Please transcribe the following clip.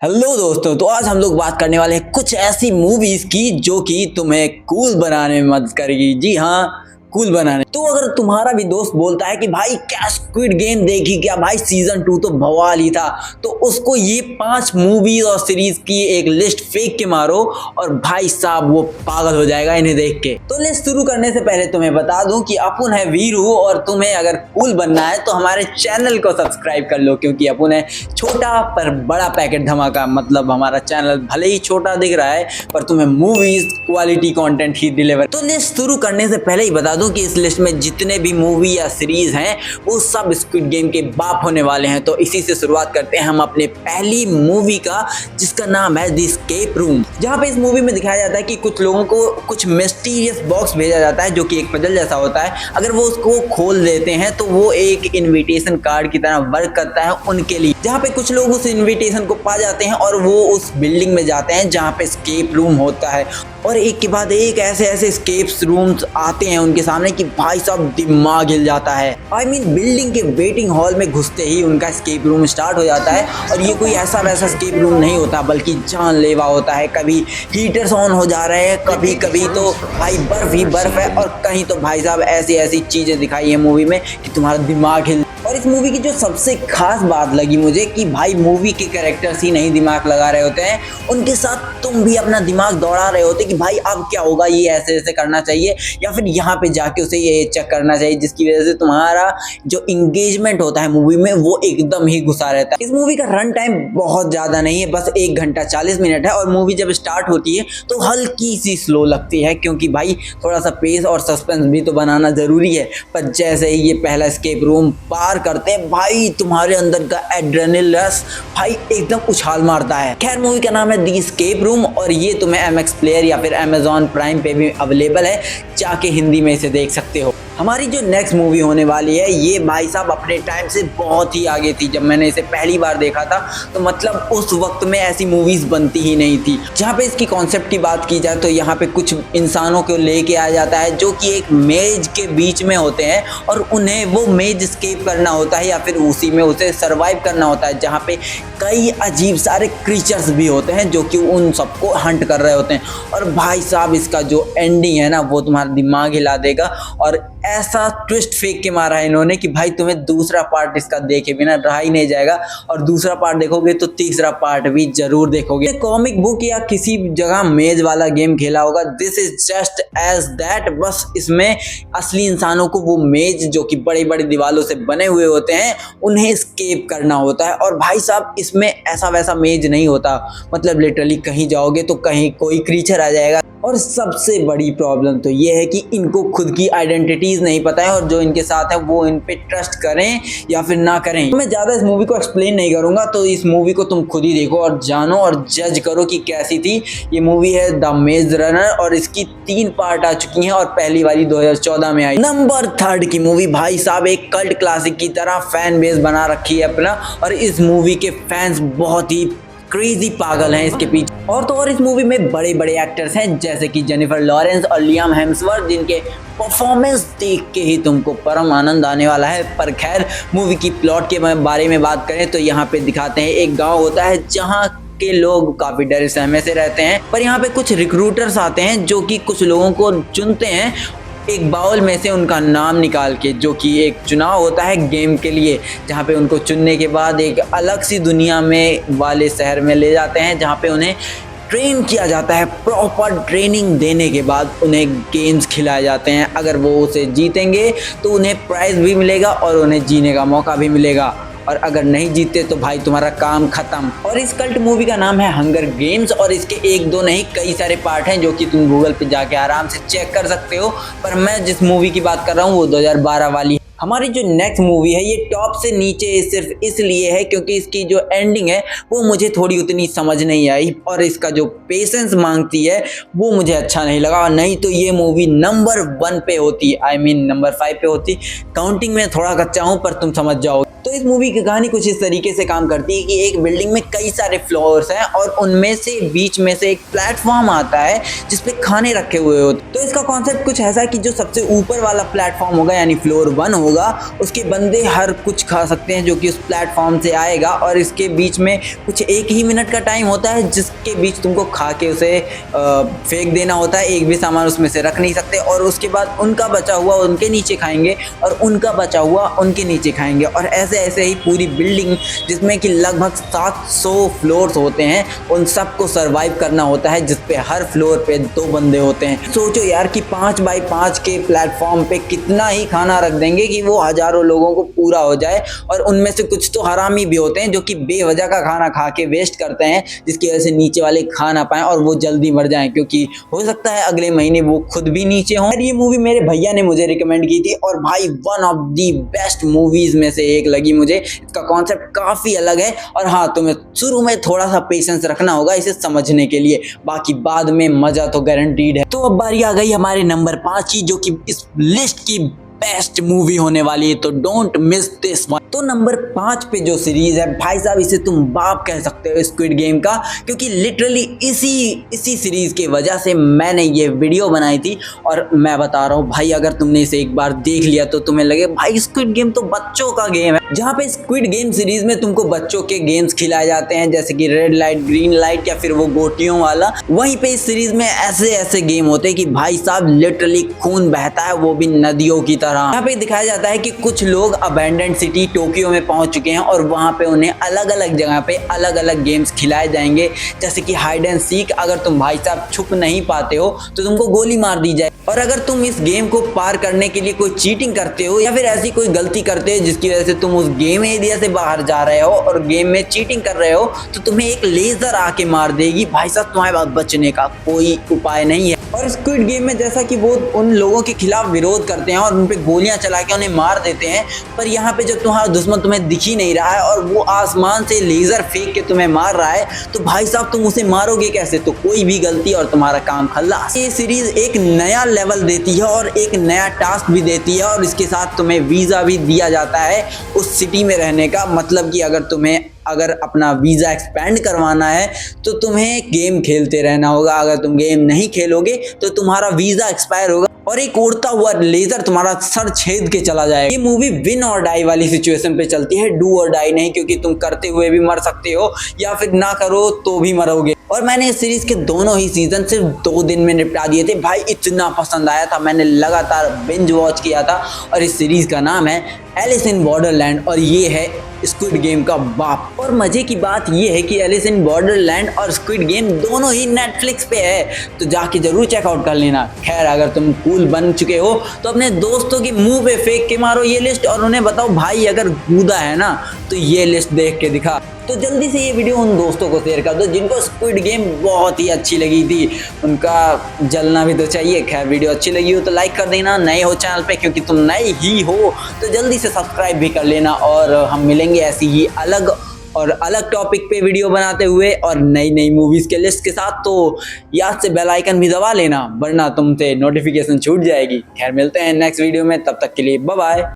Hello दोस्तों, तो आज हम लोग बात करने वाले हैं कुछ ऐसी मूवीज की जो कि तुम्हें कूल बनाने में मदद करेगी। जी हाँ, कूल बनाने। तो अगर तुम्हारा भी दोस्त बोलता है कि भाई क्या स्क्विड गेम देखी क्या, भाई सीजन 2 तो बवाल ही था, तो उसको ये 5 मूवीज और सीरीज की एक लिस्ट फेंक के मारो और भाई साहब वो पागल हो जाएगा इन्हें देख के। तो लिस्ट शुरू करने से पहले तुम्हें बता दूं कि अपुन है वीरू, और तुम्हें अगर कूल बनना है तो हमारे चैनल को सब्सक्राइब कर लो, क्योंकि अपुन है छोटा पर बड़ा पैकेट धमाका। मतलब हमारा चैनल भले ही छोटा दिख रहा है पर तुम्हें मूवीज क्वालिटी कंटेंट ही डिलीवर। तो लिस्ट शुरू करने से पहले ही बता दूं कि इस लिस्ट में जितने भी मूवी या सीरीज हैं वो सब स्क्विड गेम के बाप होने वाले हैं। तो इसी से शुरुआत करते हैं हम अपने पहली मूवी का, जिसका नाम है द एस्केप रूम। जहां पे इस मूवी में दिखाया जाता है कि कुछ लोगों को कुछ मिस्टीरियस बॉक्स भेजा जाता है जो कि एक पजल जैसा होता है। अगर वो उसको खोल देते हैं तो वो एक इनविटेशन कार्ड की तरह वर्क करता है उनके लिए, जहाँ पे कुछ लोग उस इनविटेशन को पा जाते हैं और वो उस बिल्डिंग में जाते हैं जहाँ पे एस्केप रूम होता है। और एक के बाद एक ऐसे एस्केप रूम्स आते हैं उनके सामने कि भाई साहब दिमाग हिल जाता है। बिल्डिंग के वेटिंग हॉल में घुसते ही उनका एस्केप रूम स्टार्ट हो जाता है। और ये कोई ऐसा वैसा एस्केप रूम नहीं होता, बल्कि जानलेवा होता है। कभी हीटर्स ऑन हो जा रहे हैं, कभी कभी तो भाई बर्फ ही बर्फ है, और कहीं तो भाई साहब ऐसी ऐसी चीजें दिखाई है मूवी में कि तुम्हारा दिमाग हिल। और इस मूवी की जो सबसे खास बात लगी मुझे कि भाई मूवी के कैरेक्टर्स ही नहीं दिमाग लगा रहे होते हैं, उनके साथ तुम भी अपना दिमाग दौड़ा रहे होते कि भाई अब क्या होगा, ये ऐसे ऐसे करना चाहिए, या फिर यहाँ पे जाके उसे ये चेक करना चाहिए, जिसकी वजह से तुम्हारा जो इंगेजमेंट होता है मूवी में वो एकदम ही घुसा रहता है। इस मूवी का रन टाइम बहुत ज्यादा नहीं है, बस 1 घंटा 40 मिनट है। और मूवी जब स्टार्ट होती है तो हल्की सी स्लो लगती है, क्योंकि भाई थोड़ा सा पेस और सस्पेंस भी तो बनाना जरूरी है। पर जैसे ही ये पहला एस्केप रूम पार करते हैं, भाई तुम्हारे अंदर का एड्रेनल रश भाई एकदम उछाल मारता है। खैर, मूवी का नाम है द एस्केप रूम, और ये तुम्हें MX प्लेयर या फिर Amazon प्राइम पे भी अवेलेबल है, जाके हिंदी में इसे देख सकते हो। हमारी जो नेक्स्ट मूवी होने वाली है ये भाई साहब अपने टाइम से बहुत ही आगे थी। जब मैंने इसे पहली बार देखा था तो मतलब उस वक्त में ऐसी मूवीज बनती ही नहीं थी। जहाँ पे इसकी कॉन्सेप्ट की बात की जाए तो यहाँ पे कुछ इंसानों को लेके आया जाता है जो कि एक मेज के बीच में होते हैं, और उन्हें वो मेज एस्केप करना होता है या फिर उसी में उसे सर्वाइव करना होता है, जहाँ पे कई अजीब सारे क्रीचर्स भी होते हैं जो कि उन सबको हंट कर रहे होते हैं। और भाई साहब इसका जो एंडिंग है ना वो तुम्हारा दिमाग हिला देगा, और ऐसा ट्विस्ट फेंक के मारा है इन्होंने कि भाई तुम्हें दूसरा पार्ट इसका देखे बिना रहा ही नहीं जाएगा, और दूसरा पार्ट देखोगे तो तीसरा पार्ट भी जरूर देखोगे। कॉमिक बुक या किसी जगह मेज वाला गेम खेला होगा, this is just as that. बस इसमें असली इंसानों को वो मेज जो कि बड़ी बड़ी दीवारों से बने हुए होते हैं उन्हें एस्केप करना होता है। और भाई साहब इसमें ऐसा वैसा मेज नहीं होता, मतलब लिटरली कहीं जाओगे तो कहीं कोई क्रीचर आ जाएगा। और सबसे बड़ी प्रॉब्लम तो ये है कि इनको खुद की आइडेंटिटीज नहीं पता है, और जो इनके साथ है वो इन पे ट्रस्ट करें या फिर ना करें। तो मैं ज़्यादा इस मूवी को एक्सप्लेन नहीं करूंगा, तो इस मूवी को तुम खुद ही देखो और जानो और जज करो कि कैसी थी। ये मूवी है द मेज रनर, और इसकी 3 पार्ट आ चुकी हैं, और पहली वाली 2014 में आई। नंबर 3 की मूवी भाई साहब एक कल्ट क्लासिक की तरह फैन बेस बना रखी है अपना, और इस मूवी के फैंस बहुत ही क्रेजी पागल हैं इसके पीछे। और तो और इस मूवी में बड़े बड़े एक्टर्स हैं जैसे कि जेनिफर लॉरेंस और लियाम हेम्सवर्थ, जिनके परफॉर्मेंस देख के ही तुमको परम आनंद आने वाला है। पर खैर, मूवी की प्लॉट के बारे में बात करें तो यहाँ पे दिखाते हैं एक गांव होता है जहाँ के लोग काफी डर सहमे से रहते हैं, पर यहाँ पे कुछ रिक्रूटर्स आते हैं जो कि कुछ लोगों को चुनते हैं एक बाउल में से उनका नाम निकाल के, जो कि एक चुनाव होता है गेम के लिए, जहाँ पे उनको चुनने के बाद एक अलग सी दुनिया में वाले शहर में ले जाते हैं, जहाँ पे उन्हें ट्रेन किया जाता है। प्रॉपर ट्रेनिंग देने के बाद उन्हें गेम्स खिलाए जाते हैं। अगर वो उसे जीतेंगे तो उन्हें प्राइज़ भी मिलेगा और उन्हें जीने का मौका भी मिलेगा, और अगर नहीं जीते तो भाई तुम्हारा काम खत्म। और इस कल्ट मूवी का नाम है हंगर गेम्स, और इसके 1-2 नहीं कई सारे पार्ट हैं जो कि तुम गूगल पे जाके आराम से चेक कर सकते हो। पर मैं जिस मूवी की बात कर रहा हूँ वो 2012 वाली है। हमारी जो नेक्स्ट मूवी है ये टॉप से नीचे सिर्फ इसलिए है क्योंकि इसकी जो एंडिंग है वो मुझे थोड़ी उतनी समझ नहीं आई, और इसका जो पेशेंस मांगती है वो मुझे अच्छा नहीं लगा। और नहीं तो ये मूवी नंबर 1 पे होती, नंबर 5 पे होती। काउंटिंग में थोड़ा कच्चा हूँ पर तुम समझ जाओ। तो इस मूवी की कहानी कुछ इस तरीके से काम करती है कि एक बिल्डिंग में कई सारे फ्लोर्स हैं और उनमें से बीच में से एक प्लेटफॉर्म आता है जिसपे खाने रखे हुए होते। तो इसका कॉन्सेप्ट कुछ ऐसा है कि जो सबसे ऊपर वाला प्लेटफॉर्म होगा यानी फ्लोर 1 होगा, उसके बंदे हर कुछ खा सकते हैं जो कि उस प्लेटफॉर्म से आएगा, और इसके बीच में कुछ 1 ही मिनट का टाइम होता है जिसके बीच तुमको खा के उसे फेंक देना होता है। एक भी सामान उसमें से रख नहीं सकते, और उसके बाद उनका बचा हुआ उनके नीचे खाएंगे और उनका बचा हुआ उनके नीचे खाएंगे, और ऐसे ऐसे ही पूरी बिल्डिंग जिसमें कि लगभग 700 फ्लोर्स होते हैं उन सबको सर्वाइव करना होता है, जिसपे हर फ्लोर पे 2 बंदे होते हैं। सोचो यार कि 5 बाई 5 के प्लेटफॉर्म पे कितना ही खाना रख देंगे कि वो हजारों लोगों को पूरा हो जाए, और उनमें से कुछ तो हरामी भी होते हैं जो कि बेवजह का खाना खा के वेस्ट करते हैं, जिसकी वजह से नीचे वाले खा ना पाएं और वो जल्दी मर जाएं, क्योंकि हो सकता है अगले महीने वो खुद भी नीचे हों। ये मूवी मेरे भैया ने मुझे रिकमेंड की थी और भाई one of the best movies में से एक लगी मुझे। इसका कॉन्सेप्ट काफी अलग है, और हाँ, तुम्हें शुरू में थोड़ा सा पेशेंस रखना होगा इसे समझने के लिए, बाकी बाद में मजा तो गारंटीड है। तो अब बारी आ गई हमारे नंबर 5 की, जो कि इस लिस्ट की बेस्ट मूवी होने वाली है, तो डोंट मिस दिस वन। तो नंबर 5 पे जो सीरीज है भाई साहब, इसे तुम बाप कह सकते हो स्क्विड गेम का, क्योंकि लिटरली इसी सीरीज की वजह से मैंने ये वीडियो बनाई थी। और मैं बता रहा हूँ भाई, अगर तुमने इसे एक बार देख लिया तो तुम्हें लगे भाई स्क्विड गेम तो बच्चों का गेम है। जहाँ पे स्क्विड गेम सीरीज में तुमको बच्चों के गेम्स खिलाए जाते हैं, जैसे कि रेड लाइट, ग्रीन लाइट, या फिर वो गोटियों वाला, वहीं पे इस सीरीज में ऐसे ऐसे गेम होते हैं कि भाई साहब लिटरली खून बहता है, वो भी नदियों की तरह। यहाँ पे दिखाया जाता है कि कुछ लोग अबैंडन सिटी टोक्यो में पहुंच चुके हैं, और वहां पे उन्हें अलग अलग जगह पे अलग अलग गेम्स खिलाए जाएंगे, जैसे कि हाइड एंड सीक। अगर तुम भाई साहब छुप नहीं पाते हो तो तुमको गोली मार दी जाए, और अगर तुम इस गेम को पार करने के लिए कोई चीटिंग करते हो या फिर ऐसी कोई गलती करते हो जिसकी वजह से तुम उस गेम एरिया से बाहर जा रहे हो और गेम में चीटिंग कर रहे हो, तो तुम्हें एक लेजर आके मार देगी। भाई साहब तुम्हारे पास बचने का कोई उपाय नहीं है। और स्क्विड गेम में जैसा कि वो उन लोगों के खिलाफ विरोध करते हैं और उन पे गोलियां चला के उन्हें मार देते हैं, पर यहाँ पे जब तुम्हारा दुश्मन तुम्हें दिख ही नहीं रहा है और वो आसमान से लेजर फेंक के तुम्हें मार रहा है, तो भाई साहब तुम उसे मारोगे कैसे? तो कोई भी गलती और तुम्हारा काम खल्लास। ये सीरीज एक नया लेवल देती है और एक नया टास्क भी देती है, और इसके साथ तुम्हें वीजा भी दिया जाता है उस सिटी में रहने का। मतलब कि अगर अपना वीज़ा एक्सपेंड करवाना है तो तुम्हें गेम खेलते रहना होगा। अगर तुम गेम नहीं खेलोगे तो तुम्हारा वीज़ा एक्सपायर होगा और एक उड़ता हुआ लेजर तुम्हारा सर छेद के चला जाएगा। ये मूवी विन और डाई वाली सिचुएशन पे चलती है, डू और डाई नहीं, क्योंकि तुम करते हुए भी मर सकते हो या फिर ना करो तो भी मरोगे। और मैंने इस सीरीज के दोनों ही सीजन सिर्फ 2 दिन में निपटा दिए थे। भाई इतना पसंद आया था, मैंने लगातार बिंज वॉच किया था। और इस सीरीज का नाम है एलिस इन बॉर्डरलैंड, और ये है स्क्विड गेम का बाप। और मजे की बात ये है कि एलिस इन बॉर्डरलैंड और स्क्विड गेम दोनों ही नेटफ्लिक्स पे है, तो जाके जरूर चेकआउट कर लेना। खैर, अगर तुम कूल बन चुके हो तो अपने दोस्तों के मुंह पे फेंक के मारो ये लिस्ट और उन्हें बताओ भाई अगर गूदा है ना तो ये लिस्ट देख के दिखा। तो जल्दी से ये वीडियो उन दोस्तों को शेयर कर दो जिनको स्क्विड गेम बहुत ही अच्छी लगी थी, उनका जलना भी तो चाहिए। खैर, वीडियो अच्छी लगी हो तो लाइक कर देना, नए हो चैनल पे क्योंकि तुम नए ही हो तो जल्दी से सब्सक्राइब भी कर लेना। और हम मिलेंगे ऐसी ही अलग टॉपिक पे वीडियो बनाते हुए और नई नई मूवीज के लिस्ट के साथ। तो याद से बेल आइकन भी दबा लेना, वरना तुमसे नोटिफिकेशन छूट जाएगी। खैर, मिलते हैं नेक्स्ट वीडियो में, तब तक के लिए बाय बाय।